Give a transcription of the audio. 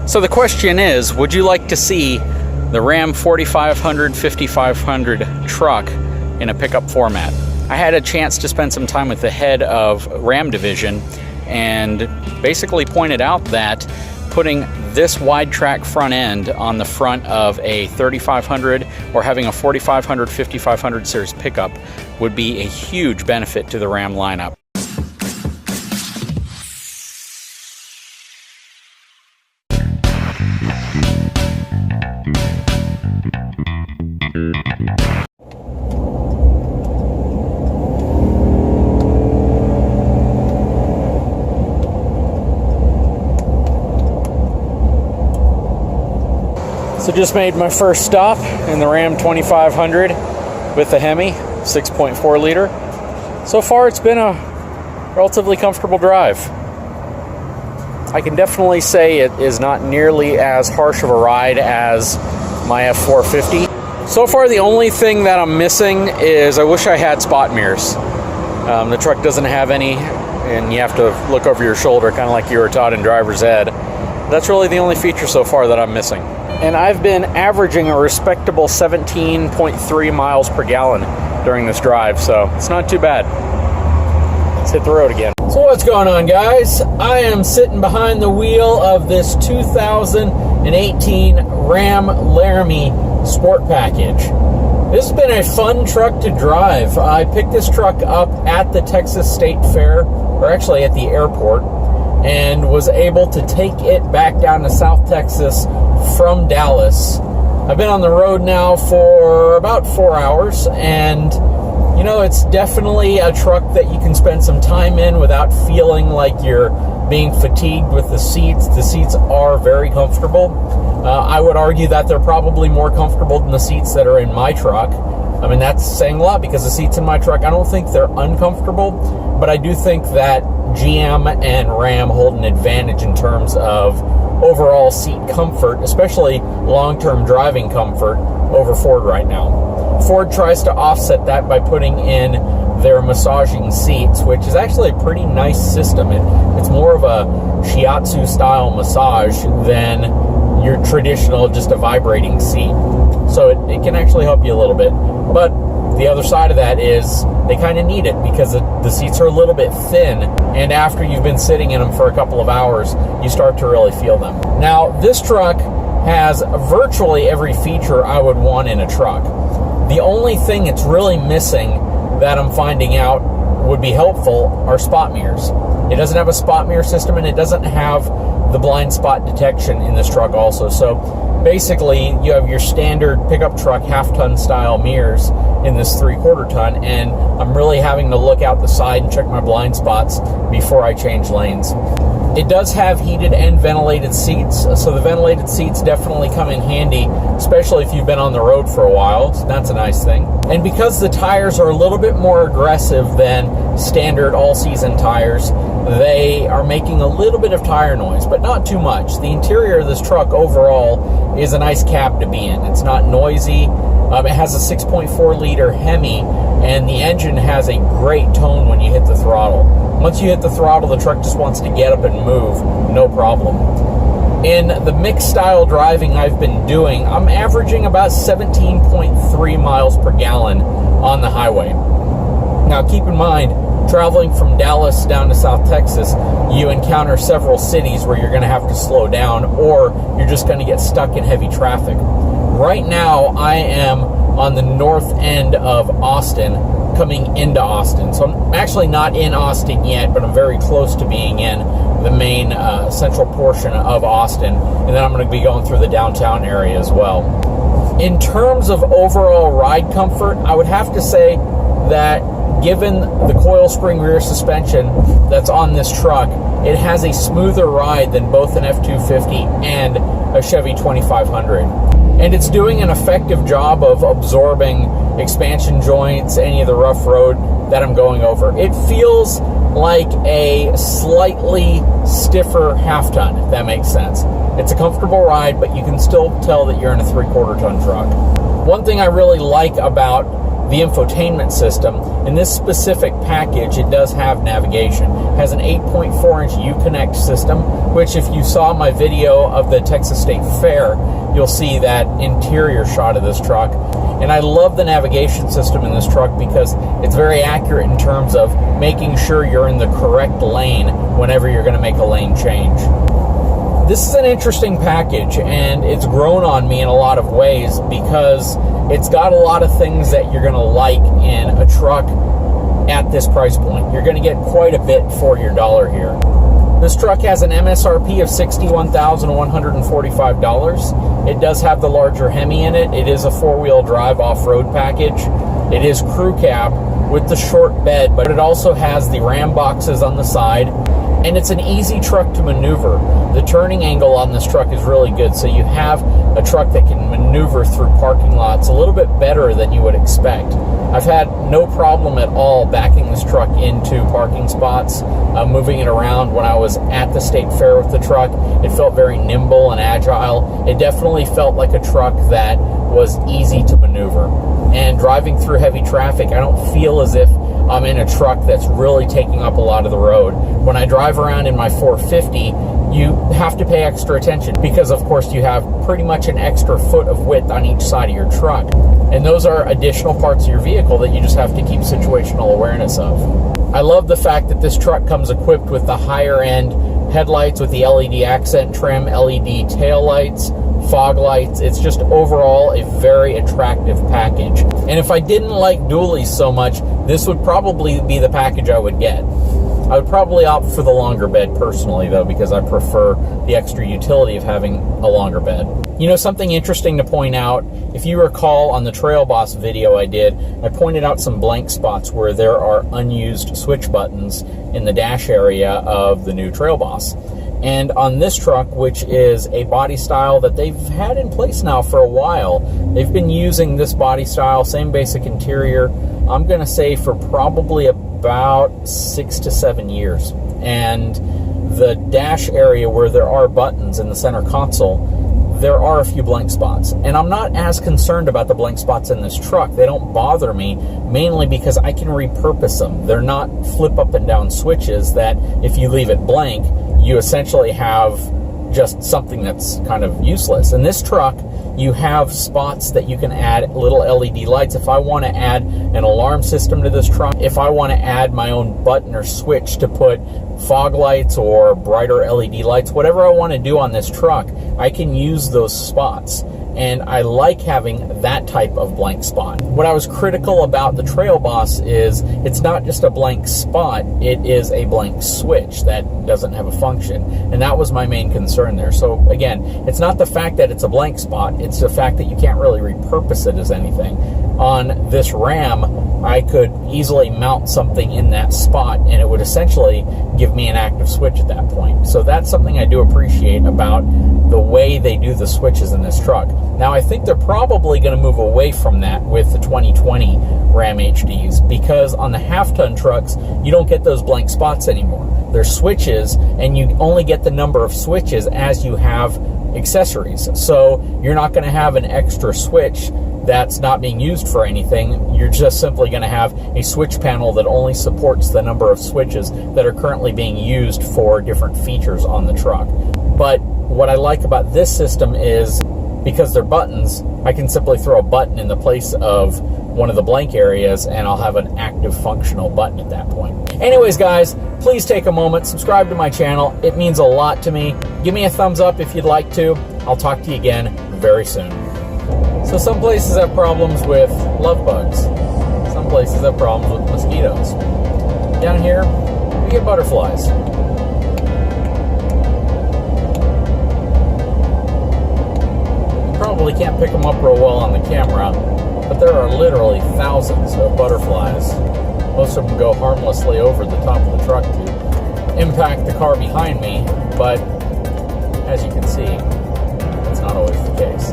So the question is, would you like to see the Ram 4500 5500 truck in a pickup format? I had a chance to spend some time with the head of Ram division and basically pointed out that putting this wide track front end on the front of a 3500 or having a 4500 5500 series pickup would be a huge benefit to the Ram lineup. So just made my first stop in the Ram 2500 with the HEMI 6.4 liter. So far it's been a relatively comfortable drive. I can definitely say it is not nearly as harsh of a ride as my F450. So far the only thing that I'm missing is I wish I had spot mirrors. The truck doesn't have any, and you have to look over your shoulder kind of like you were taught in driver's ed. That's really the only feature so far that I'm missing. And I've been averaging a respectable 17.3 miles per gallon during this drive, so it's not too bad. Let's hit the road again. So what's going on, guys? I am sitting behind the wheel of this 2018 Ram Laramie Sport Package. This has been a fun truck to drive. I picked this truck up at the Texas State Fair, or actually at the airport, and was able to take it back down to South Texas from Dallas. I've been on the road now for about 4 hours, and you know, it's definitely a truck that you can spend some time in without feeling like you're being fatigued with the seats. The seats are very comfortable. I would argue that they're probably more comfortable than the seats that are in my truck. I mean, that's saying a lot because the seats in my truck, I don't think they're uncomfortable, but I do think that GM and Ram hold an advantage in terms of overall seat comfort, especially long-term driving comfort, over Ford right now. Ford tries to offset that by putting in their massaging seats, which is actually a pretty nice system. It's more of a shiatsu style massage than your traditional just a vibrating seat. So it can actually help you a little bit. But the other side of that is they kind of need it because the seats are a little bit thin, and after you've been sitting in them for a couple of hours, you start to really feel them. Now, this truck has virtually every feature I would want in a truck. The only thing it's really missing that I'm finding out would be helpful are spot mirrors. It doesn't have a spot mirror system, and it doesn't have the blind spot detection in this truck also. So basically, you have your standard pickup truck half-ton style mirrors in this 3/4 ton, and I'm really having to look out the side and check my blind spots before I change lanes. It does have heated and ventilated seats, so the ventilated seats definitely come in handy, especially if you've been on the road for a while, so that's a nice thing. And because the tires are a little bit more aggressive than standard all-season tires, they are making a little bit of tire noise, but not too much. The interior of this truck overall is a nice cab to be in. It's not noisy. It has a 6.4 liter HEMI, and the engine has a great tone when you hit the throttle. Once you hit the throttle, the truck just wants to get up and move, no problem. In the mixed style driving I've been doing, I'm averaging about 17.3 miles per gallon on the highway. Now keep in mind, traveling from Dallas down to South Texas, you encounter several cities where you're going to have to slow down, or you're just going to get stuck in heavy traffic. Right now, I am on the north end of Austin, coming into Austin. So I'm actually not in Austin yet, but I'm very close to being in the main central portion of Austin, and then I'm going to be going through the downtown area as well. In terms of overall ride comfort, I would have to say that given the coil spring rear suspension that's on this truck, it has a smoother ride than both an F250 and a Chevy 2500. And it's doing an effective job of absorbing expansion joints, any of the rough road that I'm going over. It feels like a slightly stiffer half-ton, if that makes sense. It's a comfortable ride, but you can still tell that you're in a 3/4 ton truck. One thing I really like about the infotainment system. In this specific package, it does have navigation. It has an 8.4-inch Uconnect system, which if you saw my video of the Texas State Fair, you'll see that interior shot of this truck. And I love the navigation system in this truck because it's very accurate in terms of making sure you're in the correct lane whenever you're going to make a lane change. This is an interesting package, and it's grown on me in a lot of ways because it's got a lot of things that you're going to like in a truck at this price point. You're going to get quite a bit for your dollar here. This truck has an MSRP of $61,145. It does have the larger HEMI in it. It is a four-wheel drive off-road package. It is crew cab with the short bed, but it also has the ram boxes on the side, and it's an easy truck to maneuver. The turning angle on this truck is really good, so you have a truck that can maneuver through parking lots a little bit better than you would expect. I've had no problem at all backing this truck into parking spots, moving it around. When I was at the state fair with the truck, it felt very nimble and agile. It definitely felt like a truck that was easy to maneuver. And driving through heavy traffic, I don't feel as if I'm in a truck that's really taking up a lot of the road. When I drive around in my 450, you have to pay extra attention because, of course, you have pretty much an extra foot of width on each side of your truck. And those are additional parts of your vehicle that you just have to keep situational awareness of. I love the fact that this truck comes equipped with the higher end headlights with the LED accent trim, LED tail lights, fog lights. It's just overall a very attractive package. And if I didn't like dualies so much, this would probably be the package I would get. I would probably opt for the longer bed personally, though, because I prefer the extra utility of having a longer bed. You know, something interesting to point out, if you recall on the Trail Boss video I did, I pointed out some blank spots where there are unused switch buttons in the dash area of the new Trail Boss. And on this truck, which is a body style that they've had in place now for a while, they've been using this body style, same basic interior, I'm going to say for probably about 6 to 7 years. And the dash area where there are buttons in the center console, there are a few blank spots. And I'm not as concerned about the blank spots in this truck. They don't bother me, mainly because I can repurpose them. They're not flip up and down switches that if you leave it blank, you essentially have just something that's kind of useless. In this truck, you have spots that you can add little LED lights. If I want to add an alarm system to this truck, if I want to add my own button or switch to put fog lights or brighter LED lights, whatever I want to do on this truck, I can use those spots. And I like having that type of blank spot. What I was critical about the Trail Boss is it's not just a blank spot, it is a blank switch that doesn't have a function. And that was my main concern there. So again, it's not the fact that it's a blank spot, it's the fact that you can't really repurpose it as anything. On this Ram, I could easily mount something in that spot and it would essentially give me an active switch at that point. So that's something I do appreciate about the way they do the switches in this truck. Now, I think they're probably going to move away from that with the 2020 Ram HDs because on the half-ton trucks, you don't get those blank spots anymore. They're switches, and you only get the number of switches as you have accessories. So you're not going to have an extra switch that's not being used for anything. You're just simply going to have a switch panel that only supports the number of switches that are currently being used for different features on the truck. But what I like about this system is because they're buttons, I can simply throw a button in the place of one of the blank areas and I'll have an active functional button at that point. Anyways, guys, please take a moment, subscribe to my channel. It means a lot to me. Give me a thumbs up if you'd like to. I'll talk to you again very soon. So some places have problems with love bugs. Some places have problems with mosquitoes. Down here, we get butterflies. Probably can't pick them up real well on the camera, but there are literally thousands of butterflies. Most of them go harmlessly over the top of the truck to impact the car behind me, but as you can see, that's not always the case.